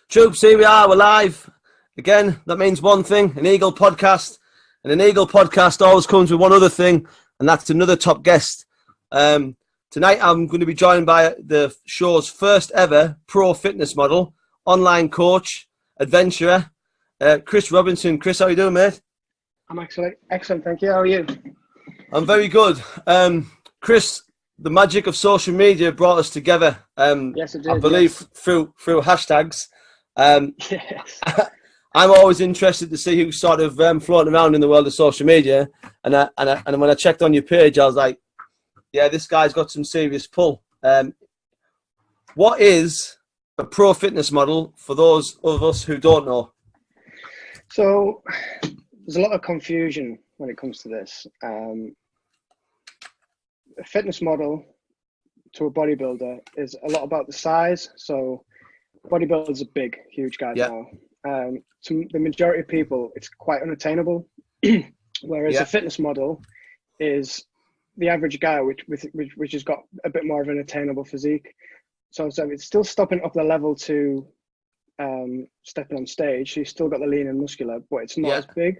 Troops, here we are, we're live. Again, that means one thing, an Eagle podcast. And an Eagle podcast always comes with one other thing, and that's another top guest. Tonight I'm going to be joined by the show's first ever pro fitness model, online coach, adventurer, Chris Robinson. Chris, how are you doing, mate? I'm excellent, thank you. How are you? I'm very good. Chris, the magic of social media brought us together. Yes, it did. I believe through hashtags. Yes. I'm always interested to see who's sort of floating around in the world of social media. And when I checked on your page, I was like, yeah, this guy's got some serious pull. What is a pro fitness model for those of us who don't know? So there's a lot of confusion when it comes to this. A fitness model to a bodybuilder is a lot about the size. So bodybuilders are big, huge guys now. To the majority of people, it's quite unattainable. Whereas a fitness model is the average guy, which has got a bit more of an attainable physique. So it's still stopping up the level to stepping on stage. So you've still got the lean and muscular, but it's not as big.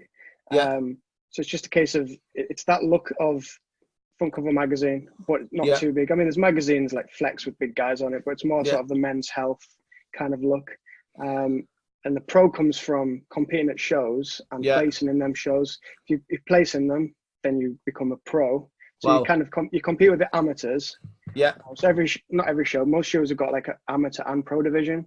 So it's just a case of it's that look of front cover magazine, but not too big. I mean, there's magazines like Flex with big guys on it, but it's more sort of the men's health kind of look. And the pro comes from competing at shows and placing in them shows. If you place in them, then you become a pro. So you kind of you compete with the amateurs. Yeah. So not every show, most shows have got like an amateur and pro division.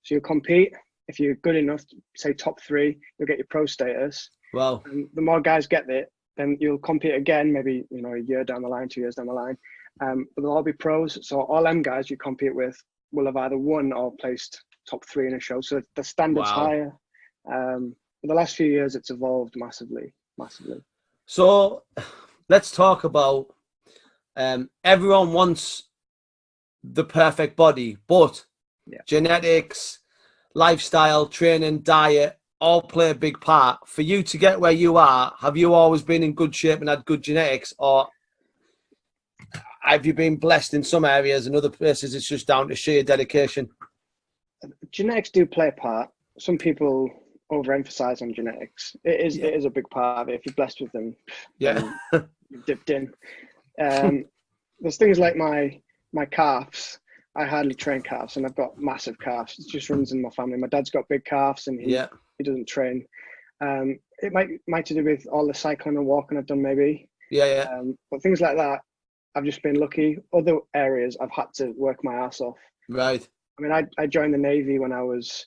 So you compete. If you're good enough, say top 3, you'll get your pro status. Wow. And the more guys get it, then you'll compete again, maybe, a year down the line, 2 years down the line. But they'll all be pros. So all them guys you compete with will have either won or placed top 3 in a show. So the standard's higher. For the last few years, it's evolved massively. So let's talk about everyone wants the perfect body, but genetics, lifestyle, training, diet all play a big part. For you to get where you are, have you always been in good shape and had good genetics, or have you been blessed in some areas and other places it's just down to sheer dedication? Genetics do play a part. Some people overemphasize on genetics. It is a big part of it. If you're blessed with them, you've dipped in. There's things like my calves. I hardly train calves, and I've got massive calves. It just runs in my family. My dad's got big calves, and he doesn't train. It might to do with all the cycling and walking I've done, maybe. But things like that, I've just been lucky. Other areas, I've had to work my ass off. Right. I mean, I joined the Navy when I was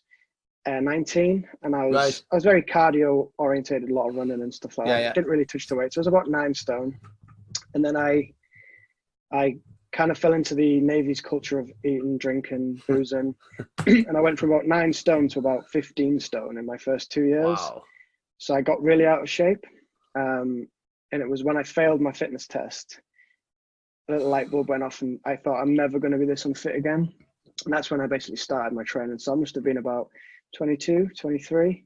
19, and I was very cardio orientated, a lot of running and stuff like that. Didn't really touch the weight, so I was about 9 stone, and then I kind of fell into the Navy's culture of eating, drinking, boozing, and I went from about 9 stone to about 15 stone in my first 2 years. Wow. So I got really out of shape, and it was when I failed my fitness test, a little light bulb went off, and I thought, I'm never going to be this unfit again. And that's when I basically started my training. So I must have been about 22, 23.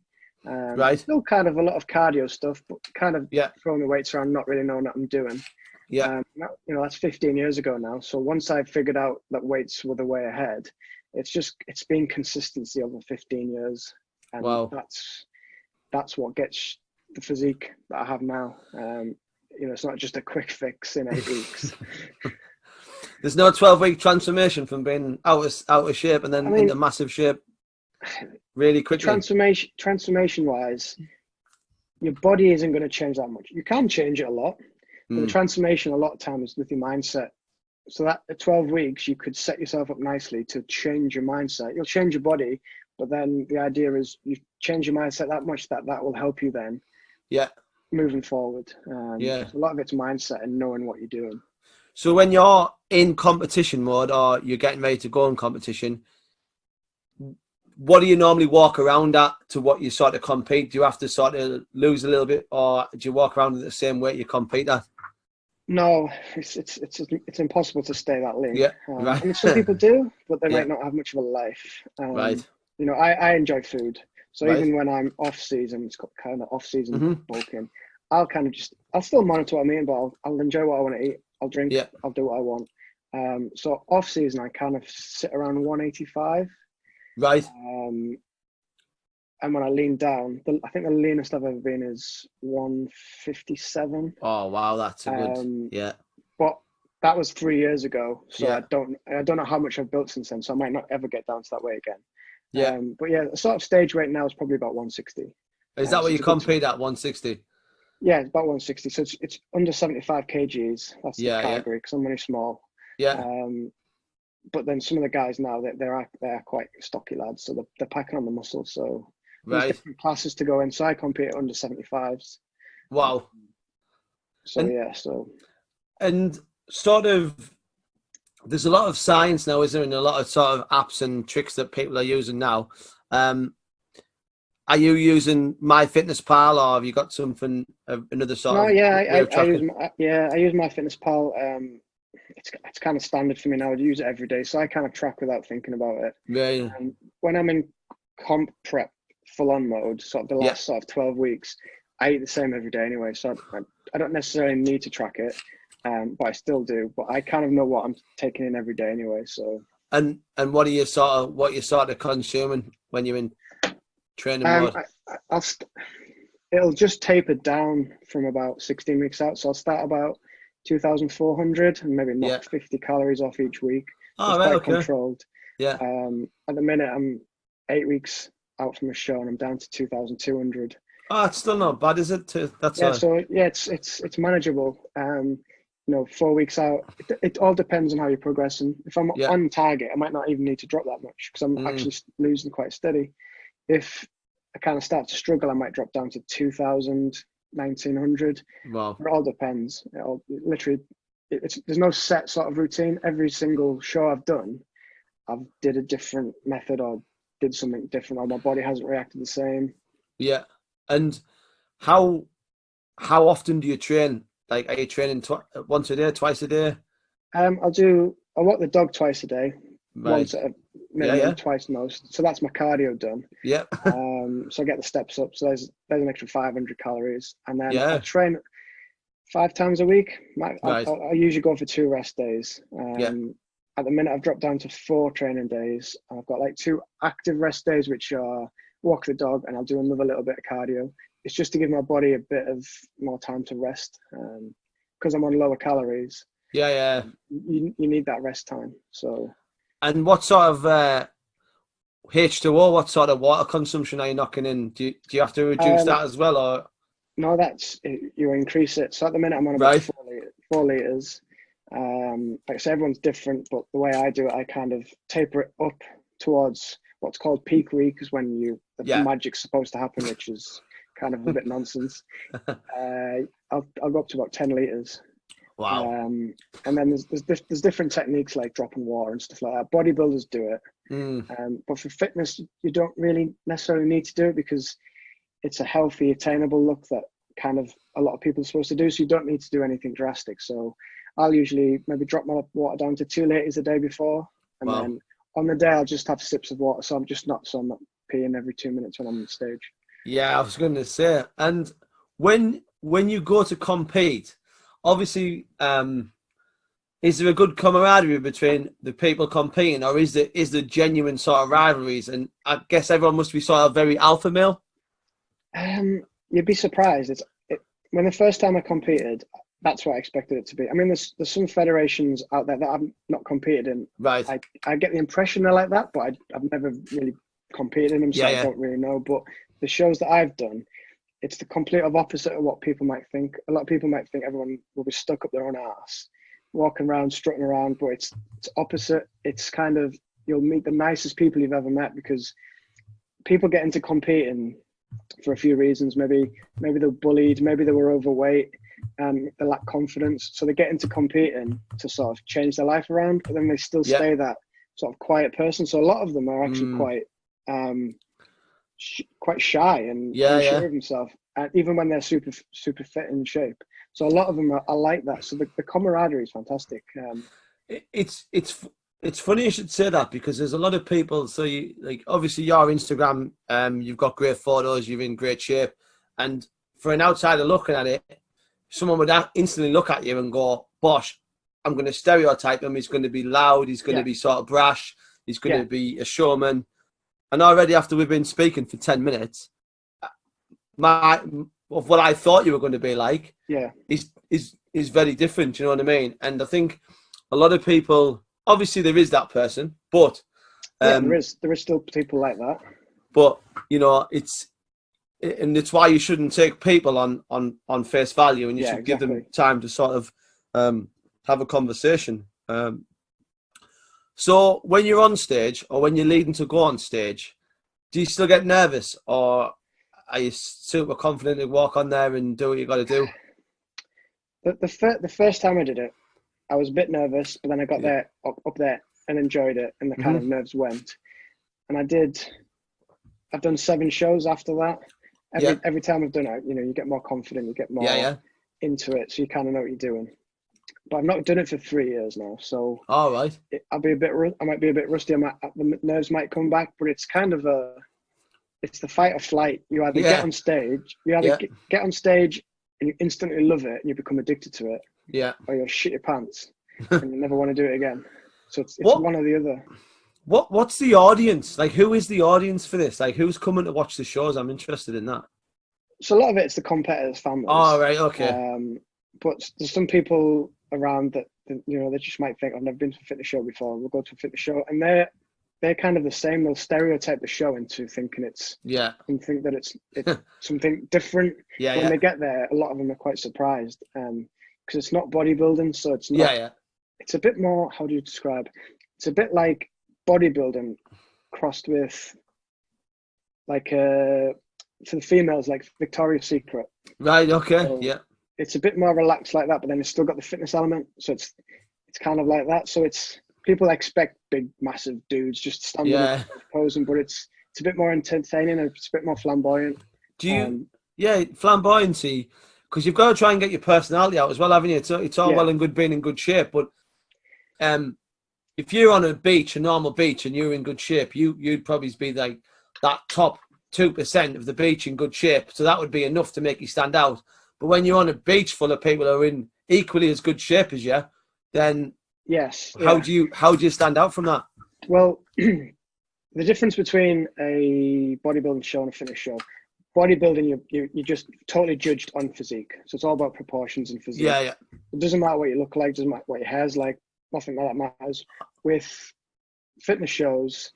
Still kind of a lot of cardio stuff, but kind of throwing the weights around, not really knowing what I'm doing. That's 15 years ago now. So once I figured out that weights were the way ahead, it's been consistency over 15 years. And that's what gets the physique that I have now. It's not just a quick fix in 8 weeks. There's no 12-week transformation from being out of shape and then into massive shape really quickly. Transformation wise, your body isn't going to change that much. You can change it a lot. But the transformation a lot of times is with your mindset. So that at 12 weeks, you could set yourself up nicely to change your mindset. You'll change your body, but then the idea is you change your mindset that much that will help you then. Moving forward. So a lot of it's mindset and knowing what you're doing. So when you're in competition mode or you're getting ready to go in competition, what do you normally walk around at to what you sort of compete? Do you have to sort of lose a little bit, or do you walk around at the same weight you compete at? No, it's impossible to stay that lean. Right. I mean, some people do, but they might not have much of a life. I enjoy food. So even when I'm off season, it's kind of off season bulking. I'll still monitor what I'm eating, but I'll enjoy what I want to eat. I'll drink. I'll do what I want. So off season, I kind of sit around 185. Right. And when I lean down, I think the leanest I've ever been is 157. Oh wow, that's a good. Yeah. But that was 3 years ago, so Yeah. I don't know how much I've built since then. So I might not ever get down to that weight again. Yeah. But yeah, the sort of stage weight now is probably about 160. Is that So what you it's a good compete at, 160? Yeah, it's about 160. So it's under 75 kgs. That's the Yeah, category because I'm really small. Yeah. But then some of the guys now they're quite stocky lads, so they're packing on the muscle. So there's Right. different classes to go in. So I compete at under 75s. Wow. So yeah, so And sort of, there's a lot of science now, isn't there, and a lot of sort of apps and tricks that people are using now. Are you using MyFitnessPal, or have you got something, another sort no, of yeah, way of I tracking? use MyFitnessPal. It's kind of standard for me now. I use it every day, so I kind of track without thinking about it. Yeah. When I'm in comp prep full on mode, sort of the last sort of 12 weeks, I eat the same every day anyway, so I don't necessarily need to track it, but I still do. But I kind of know what I'm taking in every day anyway. So And what are you sort of consuming when you're in training mode? It'll just taper down from about 16 weeks out. So I'll start about 2,400 and maybe knock 50 calories off each week. So it's quite controlled. Yeah. At the minute, I'm 8 weeks out from a show and I'm down to 2,200. Oh, it's still not bad, is it? So yeah, it's manageable. 4 weeks out, it all depends on how you're progressing. If I'm on target, I might not even need to drop that much because I'm actually losing quite steady. If I kind of start to struggle, I might drop down to 2,000, 1,900. Wow. It all depends. There's no set sort of routine. Every single show I've done, I've did a different method or did something different, or my body hasn't reacted the same. Yeah. And how often do you train? Like, are you training once a day, twice a day? I walk the dog twice a day, once at a minimum, twice most. So that's my cardio done. Yeah. So I get the steps up. So there's an extra 500 calories, and then I train 5 times a week. I usually go for 2 rest days. At the minute, I've dropped down to 4 training days. I've got like 2 active rest days, which are walk the dog, and I'll do another little bit of cardio. It's just to give my body a bit of more time to rest, because I'm on lower calories. Yeah. You need that rest time. So. And what sort of H2O? What sort of water consumption are you knocking in? Do you have to reduce that as well, or? No, you increase it. So at the minute, I'm on about 4 liters. Like I say, everyone's different, but the way I do it, I kind of taper it up towards what's called peak week, is when the magic's supposed to happen, which is kind of a bit nonsense. I'll go up to about 10 liters. Wow. And then there's different techniques like dropping water and stuff like that. Bodybuilders do it. But for fitness, you don't really necessarily need to do it because it's a healthy, attainable look that kind of a lot of people are supposed to do. So you don't need to do anything drastic. So I'll usually maybe drop my water down to 2 liters a day before. And then on the day, I'll just have sips of water. So I'm not peeing every 2 minutes when I'm on stage. Yeah, I was going to say. And when you go to compete, obviously, is there a good camaraderie between the people competing, or is there genuine sort of rivalries? And I guess everyone must be sort of very alpha male. You'd be surprised. When the first time I competed, that's what I expected it to be. I mean, there's some federations out there that I've not competed in. Right. I get the impression they're like that, but I've never really competed in them, so I don't really know. But the shows that I've done, it's the complete opposite of what people might think. A lot of people might think everyone will be stuck up their own ass, walking around, strutting around, but it's opposite. It's kind of, you'll meet the nicest people you've ever met, because people get into competing for a few reasons. Maybe they're bullied, maybe they were overweight, and they lack confidence. So they get into competing to sort of change their life around, but then they still stay that sort of quiet person. So a lot of them are actually quite shy and unsure of themselves, and even when they're super fit in shape. So a lot of them are like that. So the camaraderie is fantastic. It's funny you should say that, because there's a lot of people. So you, like, obviously your Instagram, you've got great photos, you're in great shape, and for an outsider looking at it, someone would instantly look at you and go, "Bosh, I'm going to stereotype him. He's going to be loud. He's going to be sort of brash. He's going to be a showman." and already after we've been speaking for 10 minutes, of what I thought you were going to be like, is very different. You know what I mean? And I think a lot of people, obviously, there is that person, but there is still people like that. But you know, it's why you shouldn't take people on face value, and you should give them time to sort of have a conversation. So when you're on stage, or when you're leading to go on stage, do you still get nervous, or are you super confident to walk on there and do what you got to do? The first time I did it, I was a bit nervous, but then I got there up there and enjoyed it, and the kind of nerves went. And I've done 7 shows after that. Every time I've done it, you know, you get more confident, you get more into it, so you kind of know what you're doing. But I've not done it for 3 years now, so all right. I might be a bit rusty. The nerves might come back, but it's kind of it's the fight or flight. You either get on stage, get on stage and you instantly love it and you become addicted to it, or you'll shit your pants and you never want to do it again. So it's one or the other. What's the audience like? Who is the audience for this? Like, who's coming to watch the shows? I'm interested in that. So a lot of it's the competitors' families. Oh, right, okay. But there's some people around that, you know, they just might think, I've never been to a fitness show before. We'll go to a fitness show, and they're kind of the same. They'll stereotype the show into thinking and think that it's something different. When they get there, a lot of them are quite surprised, because it's not bodybuilding, so it's not. It's a bit more. How do you describe? It's a bit like bodybuilding crossed with, like, for the females, like Victoria's Secret. Right. Okay. So it's a bit more relaxed like that, but then it's still got the fitness element. So it's kind of like that. So it's, people expect big, massive dudes just standing up posing, but it's a bit more entertaining and it's a bit more flamboyant. Do you? Flamboyancy, because you've got to try and get your personality out as well, haven't you? It's all well and good being in good shape, but if you're on a beach, a normal beach, and you're in good shape, you'd probably be like that top 2% of the beach in good shape. So that would be enough to make you stand out. But when you're on a beach full of people who are in equally as good shape as you, then how do you stand out from that? Well, the difference between a bodybuilding show and a fitness show, bodybuilding, you're just totally judged on physique. So it's all about proportions and physique. It doesn't matter what you look like, doesn't matter what your hair's like, nothing like that matters. With fitness shows,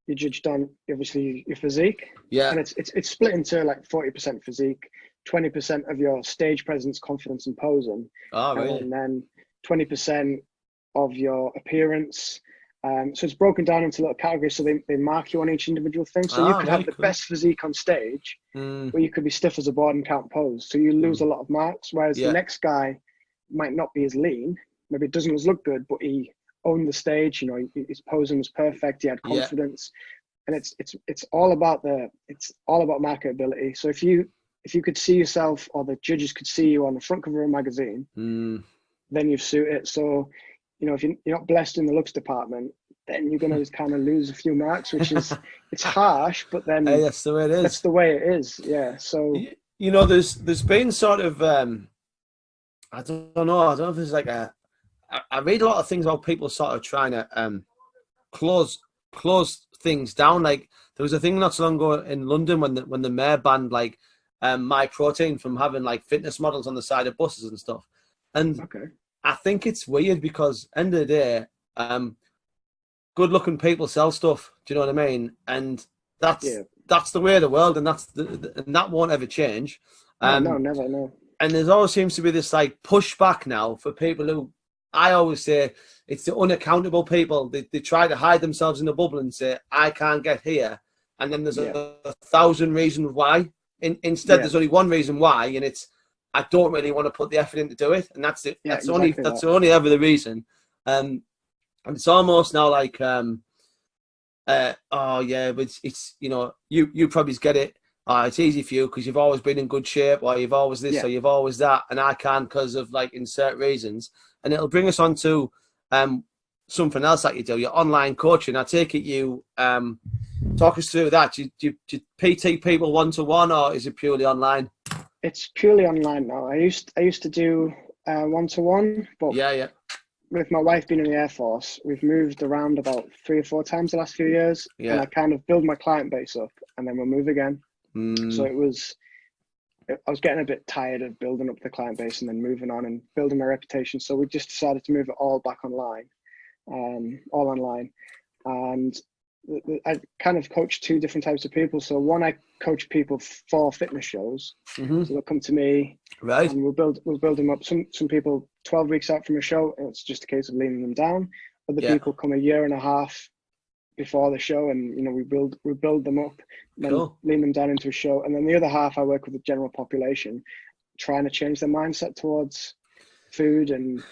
you're judged on, obviously, your physique. And it's split into like 40% physique, 20% of your stage presence, confidence, and posing. Oh, really? And then 20% of your appearance. So it's broken down into little categories, so they mark you on each individual thing. So you could have the best physique on stage, but you could be stiff as a board and can't pose. So you lose a lot of marks, whereas the next guy might not be as lean. Maybe it doesn't look good, but he owned the stage. You know, his posing was perfect. He had confidence, and it's all about marketability. So if you could see yourself, or the judges could see you on the front cover of a magazine, then you've suited it. So, you know, if you're not blessed in the looks department, then you're going to kind of lose a few marks, which is, it's harsh, but then that's the way it is. That's the way it is. Yeah. So, you know, there's been sort of, I don't know if there's like I read a lot of things about people sort of trying to close things down. Like, there was a thing not so long ago in London when the mayor banned like MyProtein from having like fitness models on the side of buses and stuff. And I think it's weird because end of the day, good looking people sell stuff. Do you know what I mean? And that's the way of the world, and and that won't ever change. No, never, no. And there always seems to be this like pushback now for people who, I always say, it's the unaccountable people. They try to hide themselves in a bubble and say, I can't get here. And then there's a thousand reasons why. Instead, there's only one reason why, and it's, I don't really want to put the effort in to do it. And that's it. That's only ever the reason. And it's almost now like, but it's you know, you probably get it. It's easy for you because you've always been in good shape, or you've always this, or you've always that, and I can't because of like insert reasons. And it'll bring us on to something else that you do, your online coaching. I take it you talk us through that. Do you PT people one-to-one, or is it purely online? It's purely online now. I used to do one-to-one, but with my wife being in the Air Force, we've moved around about 3 or 4 times the last few years, and I kind of build my client base up, and then we'll move again. So I was getting a bit tired of building up the client base and then moving on and building my reputation. So we just decided to move it all back online, all online. And I kind of coach 2 different types of people. So one, I coach people for fitness shows. So they'll come to me, right, and we'll build them up. Some people 12 weeks out from a show, and it's just a case of leaning them down. Other people come a year and a half before the show, and we build them up, then lean them down into a show. And then the other half, I work with the general population, trying to change their mindset towards food and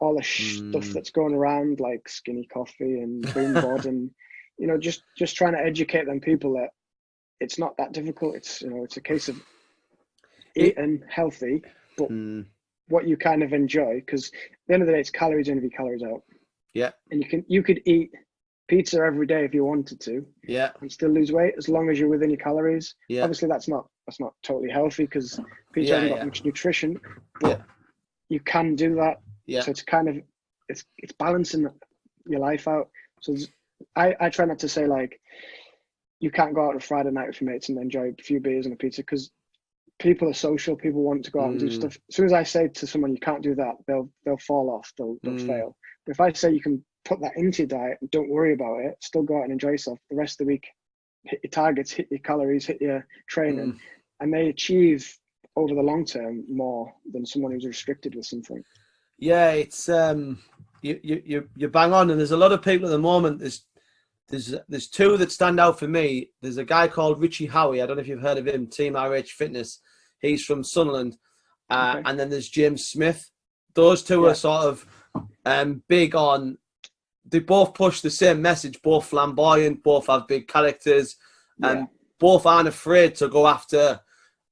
all the stuff that's going around, like skinny coffee and boom bod, and just trying to educate them people that it's not that difficult. It's it's a case of eating healthy, but what you kind of enjoy, because at the end of the day, it's calories in, to be calories out. Yeah. And you could eat pizza every day if you wanted to, and still lose weight as long as you're within your calories. Obviously that's not totally healthy, because pizza hasn't got much nutrition, but you can do that. So it's kind of it's balancing your life out. So I try not to say like you can't go out on a Friday night with your mates and enjoy a few beers and a pizza, because people are social. People want to go out and do stuff. As soon as I say to someone you can't do that, they'll fall off. They'll fail. But if I say you can put that into your diet and don't worry about it, still go out and enjoy yourself the rest of the week, hit your targets, hit your calories, hit your training, and they achieve over the long term more than someone who's restricted with something. Yeah, it's you bang on, and there's a lot of people at the moment. There's 2 that stand out for me. There's a guy called Richie Howie. I don't know if you've heard of him. Team RH Fitness. He's from Sunderland, and then there's James Smith. Those 2 are sort of big on. They both push the same message. Both flamboyant. Both have big characters, and both aren't afraid to go after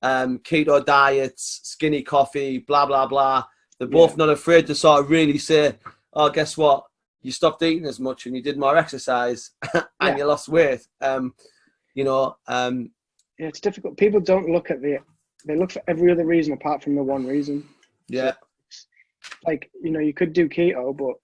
keto diets, skinny coffee, blah blah blah. They're both not afraid to sort of really say, "Oh, guess what? You stopped eating as much and you did more exercise and you lost weight." It's difficult. People don't look at they look for every other reason apart from the one reason. Yeah. So, like, you could do keto, but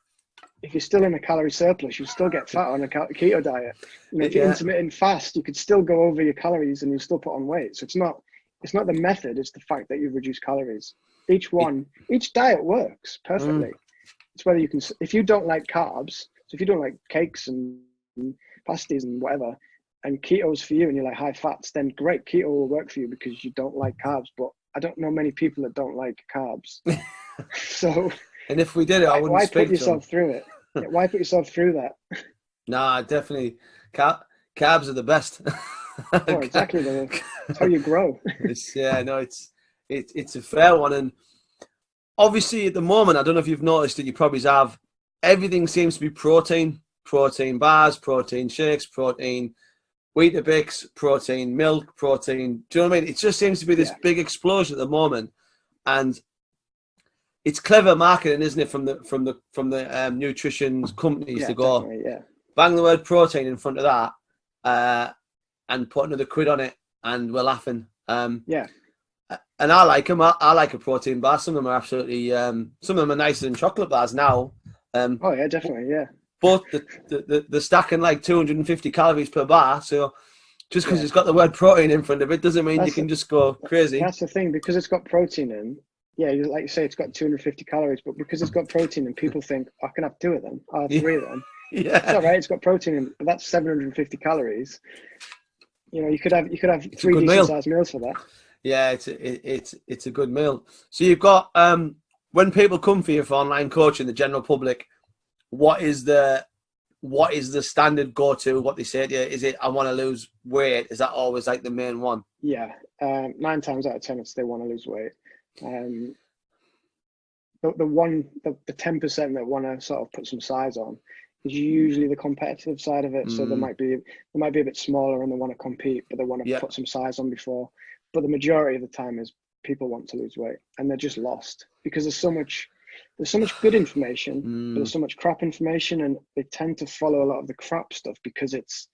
if you're still in a calorie surplus, you still get fat on a keto diet. If you're intermittent fast, you could still go over your calories and you still put on weight. So it's not the method, it's the fact that you've reduced calories. Each diet works perfectly. It's whether you can, if you don't like carbs, so if you don't like cakes and pasties and whatever, and keto's for you and you're like high fats, then great, keto will work for you because you don't like carbs. But I don't know many people that don't like carbs. So, and if we did it, I wouldn't why speak put yourself through it? Why put yourself through that? Nah, definitely. Carbs are the best. Oh, exactly. That's how you grow. It's a fair one. And obviously at the moment, I don't know if you've noticed it, you probably have, everything seems to be protein bars, protein shakes, protein Weetabix, protein milk, protein. Do you know what I mean? It just seems to be this big explosion at the moment, and it's clever marketing, isn't it, from the nutrition companies to go bang the word protein in front of that, and put another quid on it, and we're laughing. And I like them. I like a protein bar. Some of them are absolutely. Some of them are nicer than chocolate bars now. Oh yeah, definitely, yeah. But they're stacking like 250 calories per bar. So just because it's got the word protein in front of it doesn't mean you can just go crazy. That's the thing, because it's got protein in. Yeah, like you say, it's got 250 calories, but because it's got protein in, people think, I can have 2 of them. I'll have 3 of them. It's all right. It's got protein in, but that's 750 calories. You could have 3 decent sized meals for that. Yeah, it's a good meal. So you've got when people come for you for online coaching, the general public, what is the standard go-to? What they say to you, is it, I want to lose weight? Is that always like the main one? Yeah, 9 times out of 10, it's they want to lose weight. The 10% that want to sort of put some size on is usually the competitive side of it. So they might be a bit smaller and they want to compete, but they want to put some size on before. But the majority of the time is people want to lose weight and they're just lost because there's so much good information, but there's so much crap information, and they tend to follow a lot of the crap stuff because it's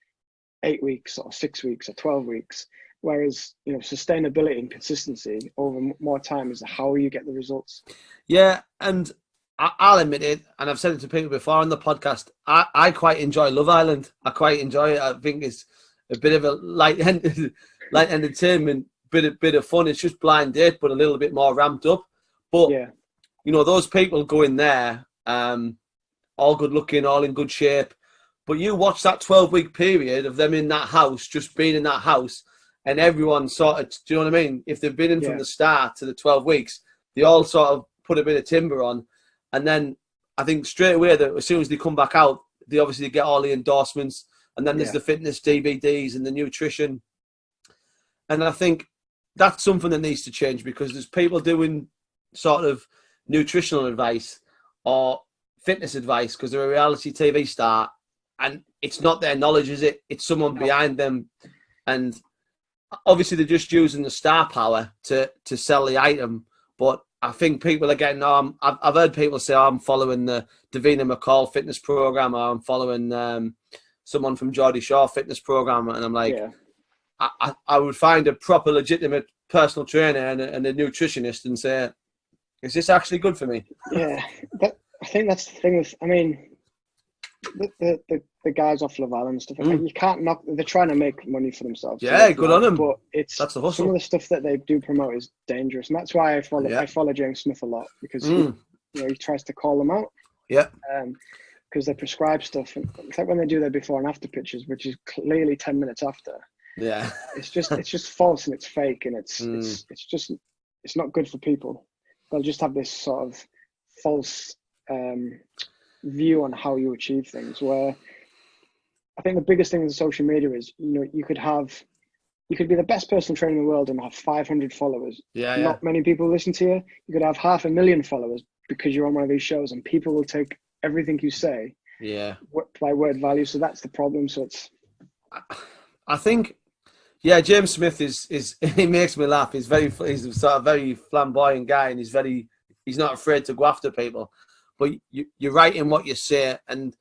8 weeks or 6 weeks or 12 weeks. Whereas, sustainability and consistency over more time is how you get the results. Yeah. And I'll admit it, and I've said it to people before on the podcast. I quite enjoy Love Island. I quite enjoy it. I think it's a bit of a light entertainment, bit of fun. It's just blind date, but a little bit more ramped up. But Yeah. you know, those people go in there, all good looking, all in good shape. But you watch that 12-week period of them in that house, just being in that house, and everyone sort of, do you know what I mean? If they've been in from the start to the 12 weeks, they all sort of put a bit of timber on. And then I think straight away that as soon as they come back out, they obviously get all the endorsements. And then there's the fitness DVDs and the nutrition. And I think that's something that needs to change, because there's people doing sort of nutritional advice or fitness advice because they're a reality TV star, and it's not their knowledge, is it? It's someone behind them, and obviously they're just using the star power to sell the item. But I think people are getting I've heard people say, I'm following the Davina McCall fitness program, or I'm following someone from Geordie Shore fitness program, and I'm like, I would find a proper legitimate personal trainer and a nutritionist and say, is this actually good for me? Yeah, I think that's the thing with, I mean, the guys off Love Island and stuff, like you can't knock, they're trying to make money for themselves. Yeah, good on them. But that's the hustle. Some of the stuff that they do promote is dangerous, and that's why I follow James Smith a lot, because he tries to call them out. Yeah. Because they prescribe stuff, and it's like when they do their before and after pictures, which is clearly 10 minutes after. Yeah. It's just false and it's fake, and it's not good for people. They'll just have this sort of false view on how you achieve things, where I think the biggest thing with social media is, you could be the best personal trainer in the world and have 500 followers. Not many people listen to you. You could have 500,000 followers because you're on one of these shows, and people will take everything you say by word value. So that's the problem. So I think, James Smith is he makes me laugh. He's a sort of very flamboyant guy, and he's not afraid to go after people. But you're right in what you say, and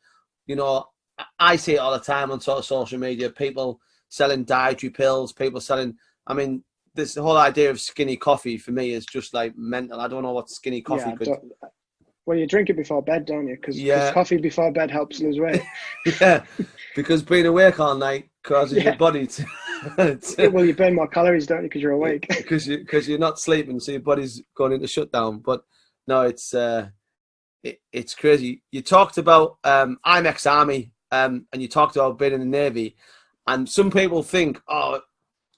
I see it all the time on sort of social media. People selling dietary pills, people selling. I mean, this whole idea of skinny coffee for me is just like mental. I don't know what skinny coffee could. Well, you drink it before bed, don't you? Because coffee before bed helps lose weight. Because being awake all night causes your body to. Well, you burn more calories, don't you? Because you're awake. Because you're not sleeping, so your body's going into shutdown. But no, it's crazy. You talked about I'm ex-army, and you talked about being in the Navy, and some people think,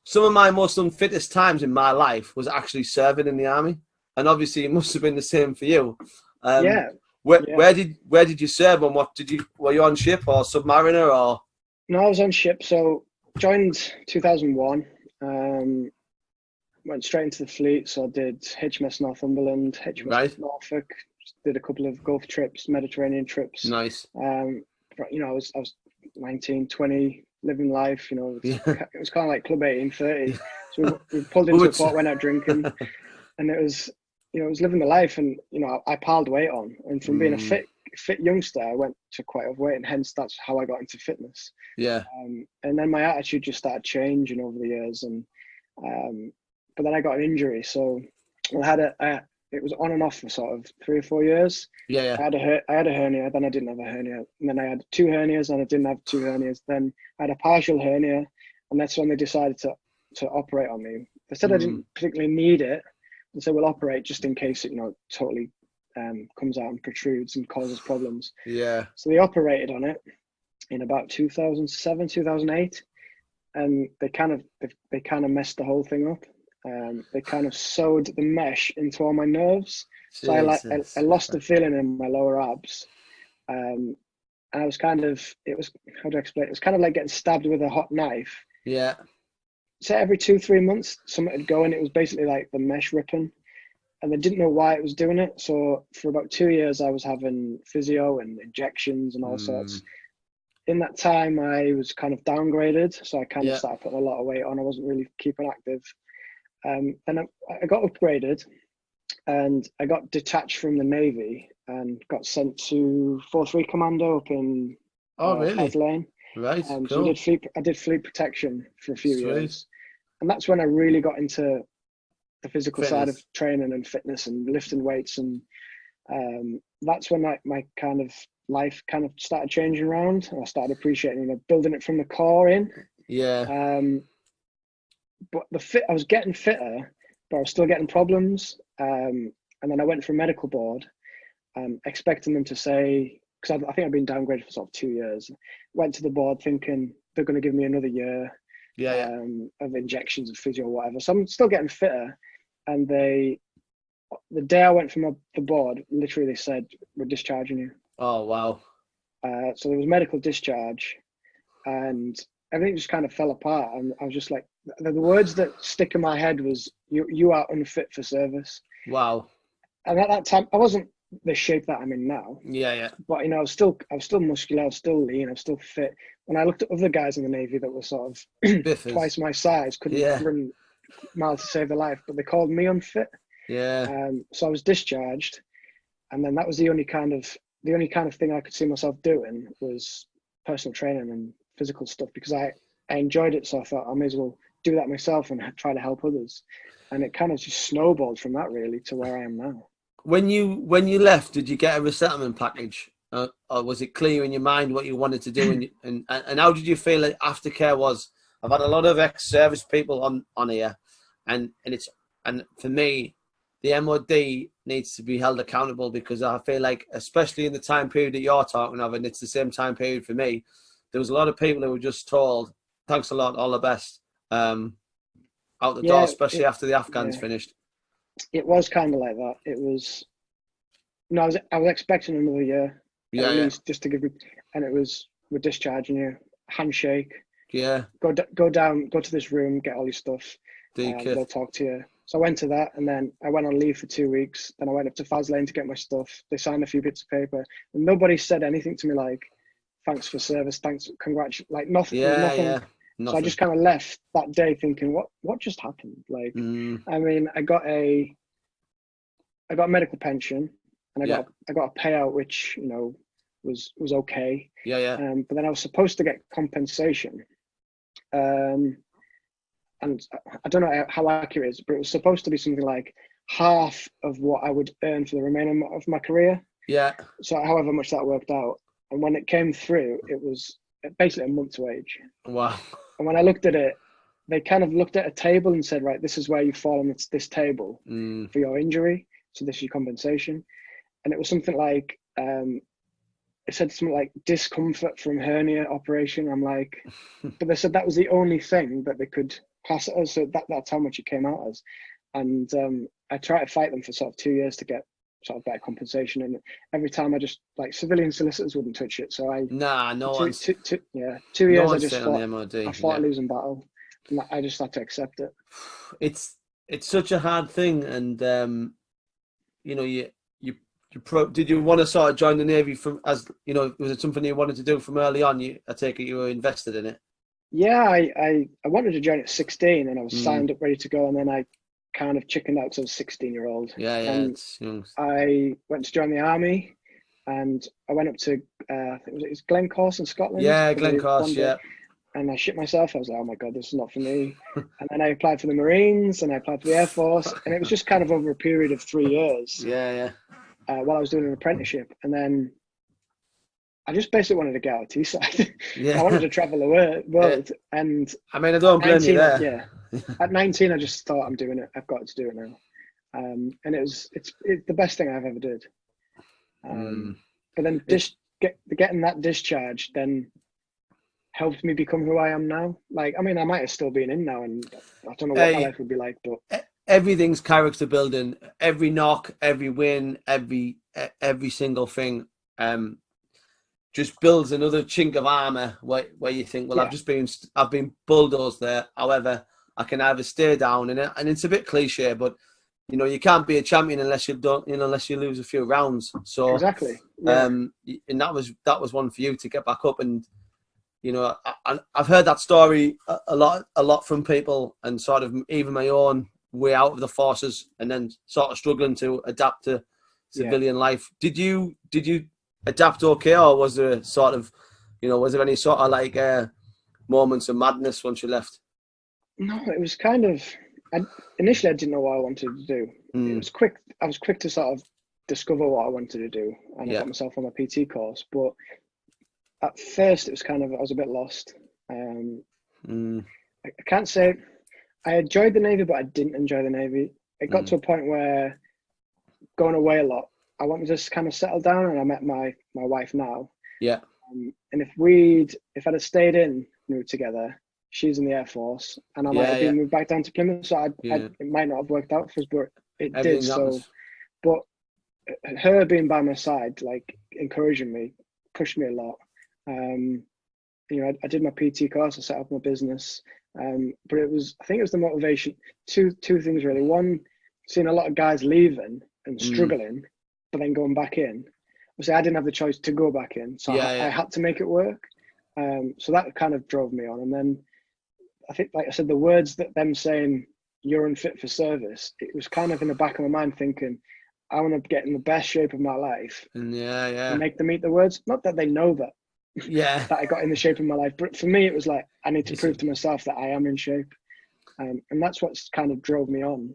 some of my most unfittest times in my life was actually serving in the army, and obviously it must have been the same for you. Where did you serve, and were you on ship or submariner or? No, I was on ship. So joined 2001. Went straight into the fleet. So I did HMS Northumberland, HMS Norfolk. Did a couple of Gulf trips, Mediterranean trips. Nice. I was 19, 20, living life. It was kind of like Club 1830. So we pulled into a port, went out drinking, and it was. It was living the life, and I piled weight on, and from being a fit youngster, I went to quite overweight, and hence that's how I got into fitness. Yeah. And then my attitude just started changing over the years, and but then I got an injury, so I had it was on and off for sort of 3 or 4 years. Yeah. I had a hernia, then I didn't have a hernia, and then I had 2 hernias, and I didn't have 2 hernias. Then I had a partial hernia, and that's when they decided to operate on me. They said I didn't particularly need it. And so we'll operate just in case it, totally comes out and protrudes and causes problems. Yeah. So they operated on it in about 2007, 2008, and they kind of messed the whole thing up. They kind of sewed the mesh into all my nerves. So I lost the feeling in my lower abs. And I was how do I explain it? It was kind of like getting stabbed with a hot knife. Yeah. So every 2-3 months, something would go, and it was basically like the mesh ripping, and they didn't know why it was doing it. So for about 2 years, I was having physio and injections and all sorts. In that time, I was kind of downgraded, so I kind of started putting a lot of weight on. I wasn't really keeping active. And I got upgraded, and I got detached from the Navy and got sent to 4-3 Commando up in South Lane. Right. So cool. I did fleet protection for a few years, and that's when I really got into the physical side of training and fitness and lifting weights, and that's when my kind of life kind of started changing around. And I started appreciating, building it from the core in. Yeah. But I was getting fitter, but I was still getting problems. And then I went for a medical board, expecting them to say, because I think I've been downgraded for sort of 2 years. Went to the board thinking they're going to give me another year of injections of physio or whatever. So I'm still getting fitter. And the day I went from the board, literally they said, we're discharging you. Oh, wow. So there was medical discharge, and everything just kind of fell apart. And I was just like, the words that stick in my head was, you are unfit for service. Wow. And at that time, I wasn't the shape that I'm in now. Yeah, yeah. But I was still muscular, I was still lean, I was still fit. When I looked at other guys in the Navy that were sort of twice my size, couldn't run miles to save their life, but they called me unfit. Yeah. So I was discharged, and then that was the only kind of thing I could see myself doing was personal training and physical stuff, because I enjoyed it. So I thought I may as well do that myself and try to help others. And it kind of just snowballed from that really to where I am now. When you left, did you get a resettlement package, or was it clear in your mind what you wanted to do? And how did you feel like aftercare was? I've had a lot of ex-service people on here, and for me, the MOD needs to be held accountable, because I feel like, especially in the time period that you're talking of, and it's the same time period for me, there was a lot of people who were just told, thanks a lot, all the best, out the door, especially after the Afghans finished. It was kind of like that. It was, I was expecting another year, at least, just to give me, and it was, we're discharging you, handshake. Yeah. Go down, go to this room, get all your stuff. They'll talk to you. So I went to that, and then I went on leave for 2 weeks. Then I went up to Faslane to get my stuff. They signed a few bits of paper, and nobody said anything to me like, "Thanks for service, thanks, like nothing." Nothing. Yeah. So I just kind of left that day thinking, what just happened? Like, I mean, I got a medical pension, and I got a payout, which was okay. Yeah. But then I was supposed to get compensation. And I don't know how accurate it is, but it was supposed to be something like half of what I would earn for the remainder of my career. Yeah. So however much that worked out. And when it came through, it was basically a month's wage. Wow. And when I looked at it, they kind of looked at a table and said, right, this is where you fall on this table for your injury. So this is your compensation. And it was something like, it said something like discomfort from hernia operation. I'm like, but they said that was the only thing that they could pass it as, so that's how much it came out as. And I tried to fight them for sort of 2 years to get sort of better compensation, and every time I just, like, civilian solicitors wouldn't touch it. So I 2 years I just fought a losing battle, and I just had to accept it. It's such a hard thing, and did you want to sort of join the Navy was it something you wanted to do from early on? I take it you were invested in it. Yeah, I wanted to join at 16, and I was signed up ready to go, and then I kind of chickened out because I was a 16-year-old. Yeah, and it's young. I went to join the army, and I went up to I think it was Glencorse in Scotland. Yeah, Glencorse, yeah. And I shit myself. I was like, oh my God, this is not for me. And then I applied for the Marines, and I applied for the Air Force, and it was just kind of over a period of 3 years. Yeah. While I was doing an apprenticeship, and then I just basically wanted to get out of Teesside. Yeah. I wanted to travel the world. And I mean, I don't blame you there. Yeah. At 19, I just thought, I'm doing it. I've got to do it now. And it's the best thing I've ever did. But then getting that discharge then helped me become who I am now. Like, I mean, I might have still been in now, and I don't know what my life would be like, but everything's character building. Every knock, every win, every single thing just builds another chink of armor where you think, well, I've been bulldozed there. However, I can either stay down, and it's a bit cliche, but you can't be a champion unless you lose a few rounds. So exactly. Yeah. And that was one for you to get back up. And I've heard that story a lot from people, and sort of even my own way out of the forces, and then sort of struggling to adapt to civilian life. Did you adapt okay, or was there sort of, was there any sort of like moments of madness once you left? No, it was kind of, initially I didn't know what I wanted to do. It was quick. I was quick to sort of discover what I wanted to do, and I Yeah. got myself on my PT course. But at first, it was kind of, I was a bit lost. I can't say I enjoyed the Navy, but I didn't enjoy the Navy. It got to a point where going away a lot, I wanted to just kind of settle down, and I met my wife now. Yeah. And if I'd have stayed in, moved together, she's in the Air Force, and I might have been moved back down to Plymouth, so it might not have worked out for us, but it did. So, but her being by my side, like encouraging me, pushed me a lot. You know, I did my PT course, I set up my business, but I think it was the motivation. Two things really. One, seeing a lot of guys leaving and struggling, but then going back in. Obviously, I didn't have the choice to go back in, so I had to make it work. So that kind of drove me on. And then I think, like I said, the words that them saying you're unfit for service, it was kind of in the back of my mind thinking, I want to get in the best shape of my life. And make them eat the words. Not that they know that. That I got in the shape of my life, but for me, it was like I need to prove to myself that I am in shape, and that's what's kind of drove me on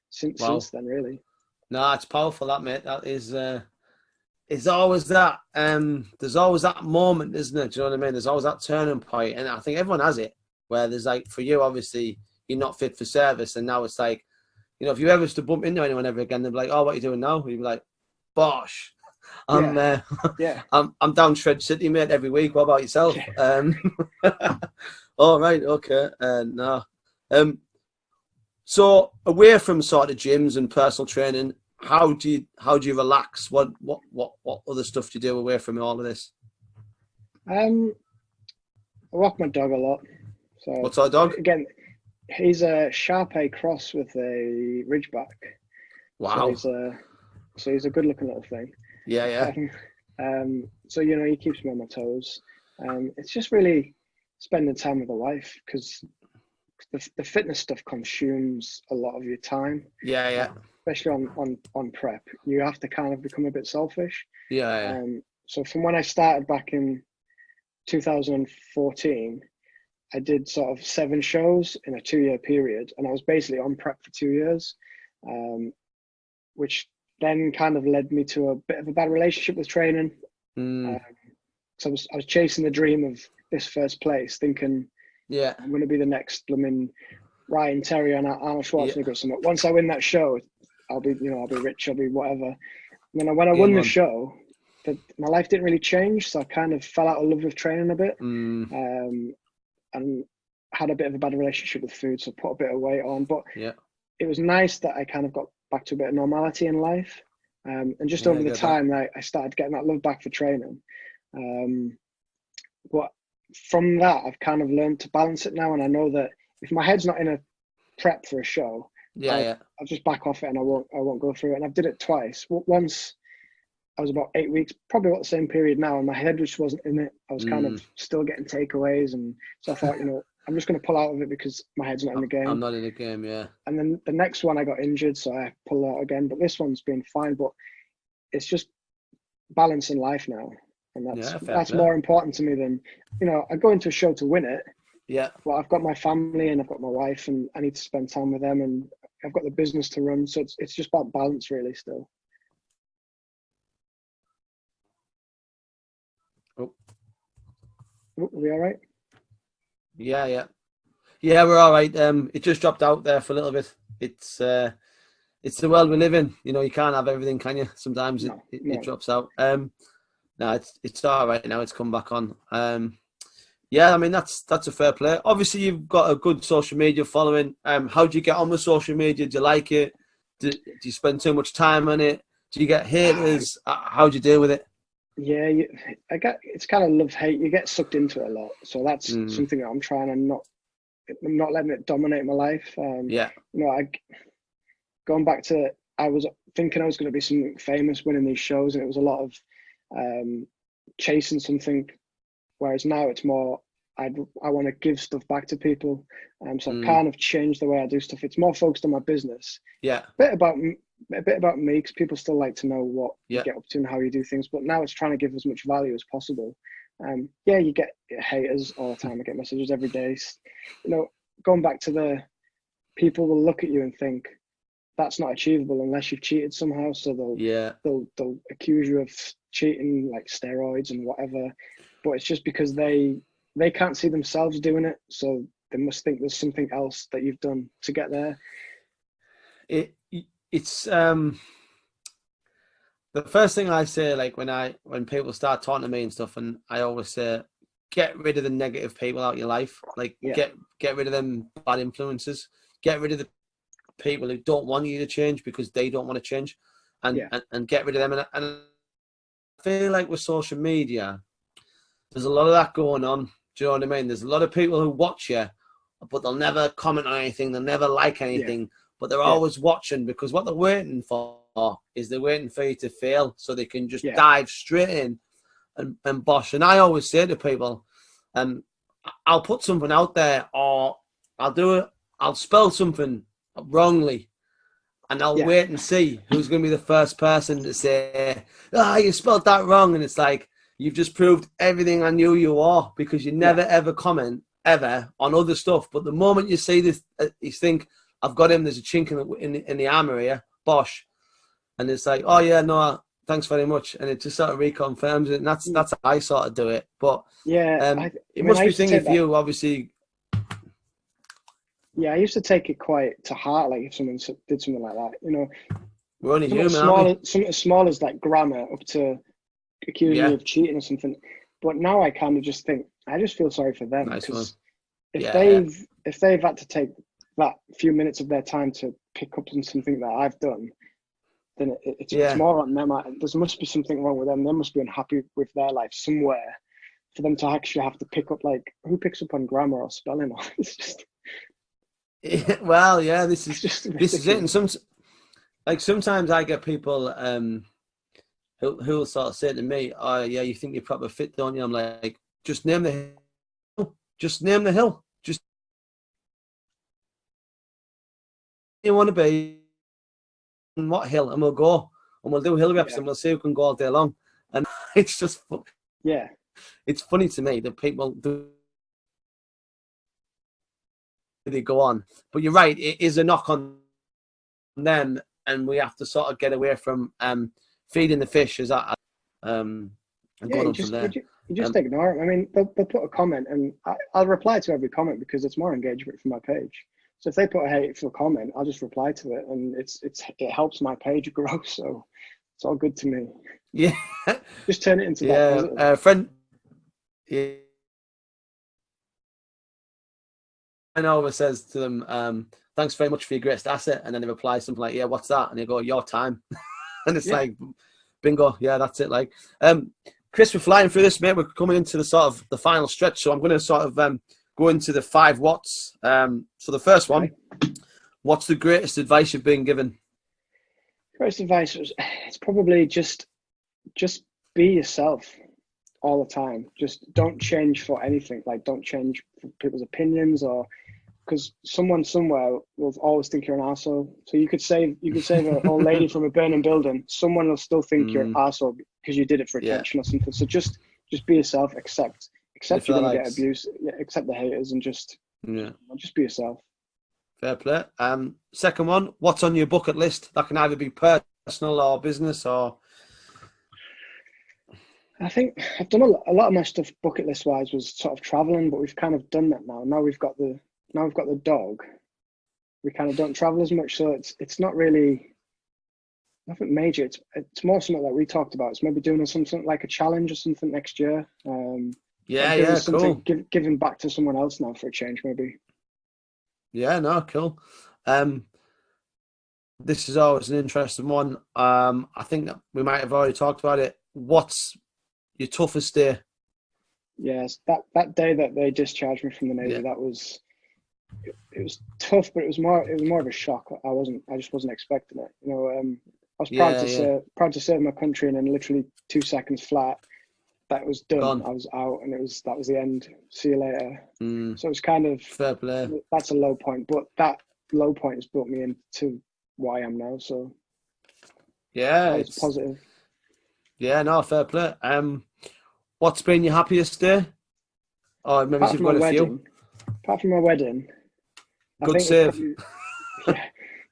since then, really. No, it's powerful, that, mate. That is. It's always that. There's always that moment, isn't it? Do you know what I mean? There's always that turning point, and I think everyone has it. Where there's like, for you, obviously, you're not fit for service, and now it's like, you know, if you ever was to bump into anyone ever again, they'd be like, "Oh, what are you doing now?" You'd be like, "Bosh, I'm down Shred City, mate, every week. What about yourself?" All right, okay, no. So away from sort of gyms and personal training, how do you relax? What other stuff do you do away from all of this? I walk my dog a lot. So what's our dog? Again, he's a Shar-Pei cross with a Ridgeback. Wow. So he's a good looking little thing. Yeah. So, you know, he keeps me on my toes. It's just really spending time with the wife, because the fitness stuff consumes a lot of your time. Yeah. Especially on prep, you have to kind of become a bit selfish. Yeah. So from when I started back in 2014, I did sort of 7 shows in a 2-year period, and I was basically on prep for 2 years, which then kind of led me to a bit of a bad relationship with training. So I was chasing the dream of this first place, thinking, I'm going to be the next blooming Ryan Terry and Arnold Schwarzenegger or something. Once I win that show, I'll be rich, I'll be whatever. And then when I won the show, my life didn't really change, so I kind of fell out of love with training a bit, and had a bit of a bad relationship with food, so put a bit of weight on. But it was nice that I kind of got back to a bit of normality in life, and just over the time I started getting that love back for training. But from that, I've kind of learned to balance it now, and I know that if my head's not in a prep for a show, I'll just back off it, and I won't go through it. And I've did it twice. Once I was about 8 weeks, probably about the same period now, and my head just wasn't in it. I was kind of still getting takeaways, and so I thought, you know, I'm just going to pull out of it because my head's not in the game. I'm not in the game, yeah. And then the next one I got injured, so I pulled out again. But this one's been fine. But it's just balancing life now, and that's more important to me than, you know, I go into a show to win it. Yeah. Well, I've got my family and I've got my wife, and I need to spend time with them, and I've got the business to run. So it's just about balance, really, still. Oh. Are we all right? Yeah, we're all right. It just dropped out there for a little bit. It's the world we live in. You know, you can't have everything, can you? Sometimes it drops out. No, it's all right now. It's come back on. Yeah, I mean that's a fair play. Obviously, you've got a good social media following. How do you get on with social media? Do you like it? Do you spend too much time on it? Do you get haters? How do you deal with it? Yeah, it's kind of love-hate. You get sucked into it a lot, so that's something that I'm trying to not letting it dominate my life. You know, going back to, I was thinking I was going to be something famous, winning these shows, and it was a lot of chasing something. Whereas now it's more, I want to give stuff back to people. So I've kind of changed the way I do stuff. It's more focused on my business. Yeah. A bit about me, because people still like to know what you get up to and how you do things. But now it's trying to give as much value as possible. You get haters all the time. I get messages every day. You know, going back to the people will look at you and think, that's not achievable unless you've cheated somehow. So they'll accuse you of cheating, like steroids and whatever. But it's just because they can't see themselves doing it, so they must think there's something else that you've done to get there. It's the first thing I say, like when people start talking to me and stuff, and I always say, get rid of the negative people out of your life. Like get rid of them bad influences. Get rid of the people who don't want you to change because they don't want to change, and get rid of them. And I feel like with social media, there's a lot of that going on. Do you know what I mean? There's a lot of people who watch you, but they'll never comment on anything. They'll never like anything, but they're always watching, because what they're waiting for is they're waiting for you to fail so they can just dive straight in and bosh. And I always say to people, I'll put something out there, or I'll spell something wrongly, and I'll wait and see who's going to be the first person to say, you spelled that wrong. And it's like, you've just proved everything I knew you are, because you never ever comment ever on other stuff. But the moment you see this, you think, I've got him, there's a chink in the armor here, bosh. And it's like, oh yeah, no, thanks very much. And it just sort of reconfirms it. And that's how I sort of do it. But it must be thinking for you, obviously. Yeah, I used to take it quite to heart, like if someone did something like that, you know. We're only human, something as small as like grammar, up to accusing me of cheating or something. But now I kind of just think, I just feel sorry for them, because if they've had to take that few minutes of their time to pick up on something that I've done, then it's more on them. There must be something wrong with them. They must be unhappy with their life somewhere for them to actually have to pick up, like, who picks up on grammar or spelling? It's just... Well, yeah, this is it. And sometimes I get people who'll sort of say to me, "Oh, yeah, you think you're proper fit, don't you?" I'm like, just name the hill. Just name the hill. Just you want to be on what hill, and we'll go and we'll do hill reps and we'll see who can go all day long. And it's just it's funny to me that people do. They go on, but you're right, it is a knock on them, and we have to sort of get away from feeding the fish as that and going on from there. You just ignore it. I mean, they'll put a comment, and I'll reply to every comment because it's more engagement for my page. So if they put a hateful comment, I'll just reply to it, and it helps my page grow. So it's all good to me. Yeah, just turn it into that friend. Yeah. And always says to them, thanks very much for your greatest asset. And then they reply something like, yeah, what's that? And they go, your time. And it's like, bingo. Yeah, that's it. Like, Chris, we're flying through this, mate. We're coming into the sort of the final stretch. So I'm going to sort of go into the 5 whats. So the first one, what's the greatest advice you've been given? Greatest advice it's probably just be yourself all the time. Just don't change for anything. Like, don't change for people's opinions, or because someone somewhere will always think you're an arsehole. So you could save an old lady from a burning building. Someone will still think you're an arsehole because you did it for attention or something. So just be yourself. Accept you're gonna get abuse. Accept the haters, and just be yourself. Fair play. Second one, what's on your bucket list? That can either be personal or business, or I think I've done a lot of my stuff bucket list wise was sort of traveling, but we've kind of done that now. Now we've got the dog. We kind of don't travel as much, so it's not really nothing major. It's more something that we talked about. It's maybe doing something like a challenge or something next year. Cool. Giving back to someone else now for a change, maybe. Yeah, no, cool. This is always an interesting one. I think that we might have already talked about it. What's your toughest day? Yes, that day that they discharged me from the Navy, that was it was tough, but it was more of a shock. I just wasn't expecting it. You know, I was proud to serve my country, and then literally 2 seconds flat, that was done. Gone. I was out, and that was the end. See you later. So it's kind of fair play. That's a low point, but that low point has brought me into what I am now. So it's positive. Yeah, no, fair play. What's been your happiest day? Oh, maybe you've got a few. Apart from my wedding. Good save.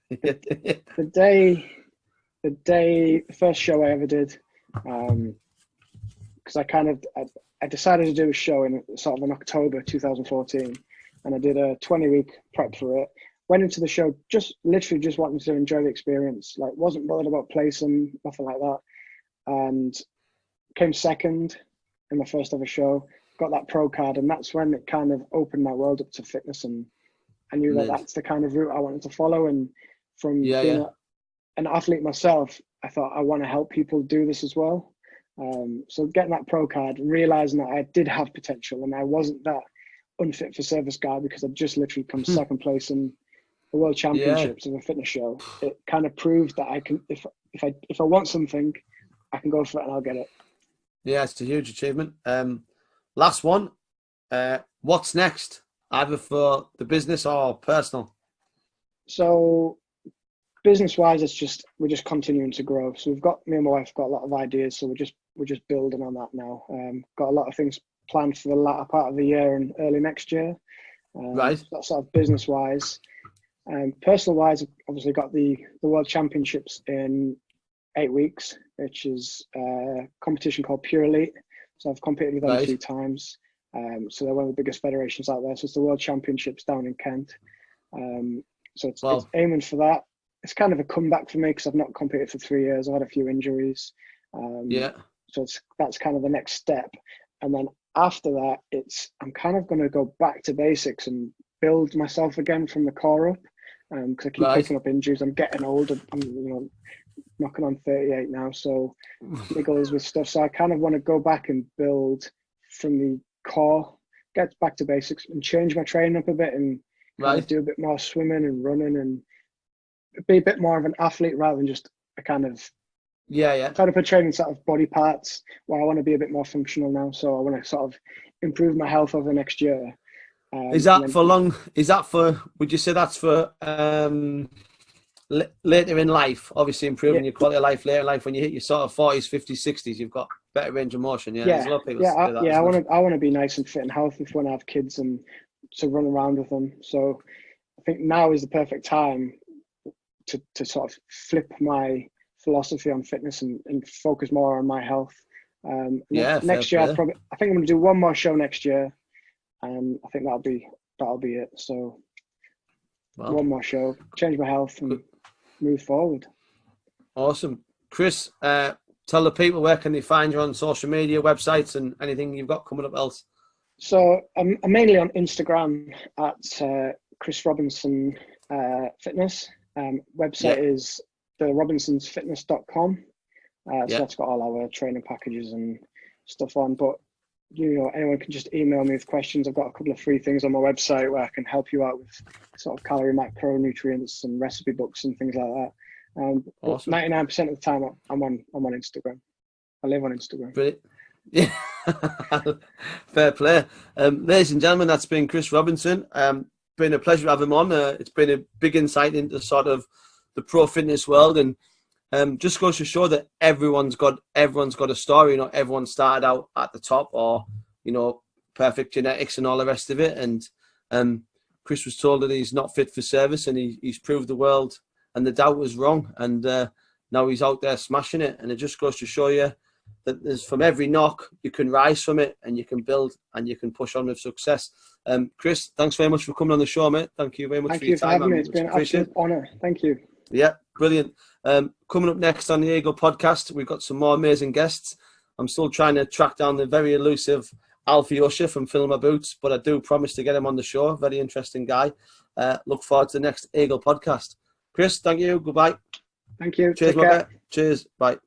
The first show I ever did, because I decided to do a show in sort of in October 2014, and I did a 20-week prep for it. Went into the show literally just wanting to enjoy the experience, like wasn't bothered about placing, nothing like that, and came second in my first ever show. Got that pro card, and that's when it kind of opened my world up to fitness, and I knew that that's the kind of route I wanted to follow. And from being an athlete myself, I thought I want to help people do this as well. So getting that pro card, realizing that I did have potential, and I wasn't that unfit for service guy because I'd just literally come second place in the World Championships of a fitness show. It kind of proved that I can, if I want something, I can go for it and I'll get it. Yeah, it's a huge achievement. Last one. What's next, either for the business or personal? So, business-wise, we're just continuing to grow. So me and my wife got a lot of ideas. So we're just building on that now. Got a lot of things planned for the latter part of the year and early next year. Right. So that's sort of business-wise. Personal-wise, I've obviously got the World Championships in 8 weeks, which is a competition called Pure Elite. So I've competed with them 3 times. So they're one of the biggest federations out there. So it's the World Championships down in Kent. So it's aiming for that. It's kind of a comeback for me because I've not competed for 3 years. I had a few injuries. So that's kind of the next step. And then after that, I'm kind of going to go back to basics and build myself again from the core up. Because I keep picking up injuries. I'm getting older. I'm knocking on 38 now, so niggles with stuff. So I kind of want to go back and build from the core, get back to basics, and change my training up a bit, and kind of do a bit more swimming and running, and be a bit more of an athlete rather than just a kind of kind of training sort of body parts. Where I want to be a bit more functional now. So I want to sort of improve my health over the next year. Is that for long? Is that for? Would you say that's for? Later in life, obviously improving your quality of life later in life when you hit your sort of 40s, 50s, 60s, you've got better range of motion. There's a lot of people say that. I want to be nice and fit and healthy when I have kids and to run around with them. So I think now is the perfect time to sort of flip my philosophy on fitness and focus more on my health. Next year, I think I'm going to do one more show next year, and I think that'll be it. So one more show, change my health, and move forward. Awesome. Chris, tell the people where can they find you on social media, websites, and anything you've got coming up else. So I'm mainly on Instagram at Chris Robinson Fitness. Website is therobinsonsfitness.com. So that's got all our training packages and stuff on. But anyone can just email me with questions. I've got a couple of free things on my website where I can help you out with sort of calorie, macronutrients, and recipe books and things like that. Awesome. 99% of the time, I'm on Instagram. I live on Instagram. Brilliant. Yeah, fair play. Ladies and gentlemen, that's been Chris Robinson. Been a pleasure to have him on. It's been a big insight into sort of the pro fitness world, and just goes to show that everyone's got a story. Not everyone started out at the top, or perfect genetics and all the rest of it. And Chris was told that he's not fit for service, and he's proved the world and the doubt was wrong. And now he's out there smashing it. And it just goes to show you that there's, from every knock, you can rise from it, and you can build, and you can push on with success. Chris, thanks very much for coming on the show, mate. Thank you very much for your time. Thank you for having me. It's been an absolute honour. Thank you. Yeah, brilliant. Coming up next on the Eagle podcast, we've got some more amazing guests. I'm still trying to track down the very elusive Alfie Usher from Fill My Boots, but I do promise to get him on the show. Very interesting guy. Look forward to the next Eagle podcast. Chris, thank you. Goodbye. Thank you. Cheers, mate. Cheers. Bye.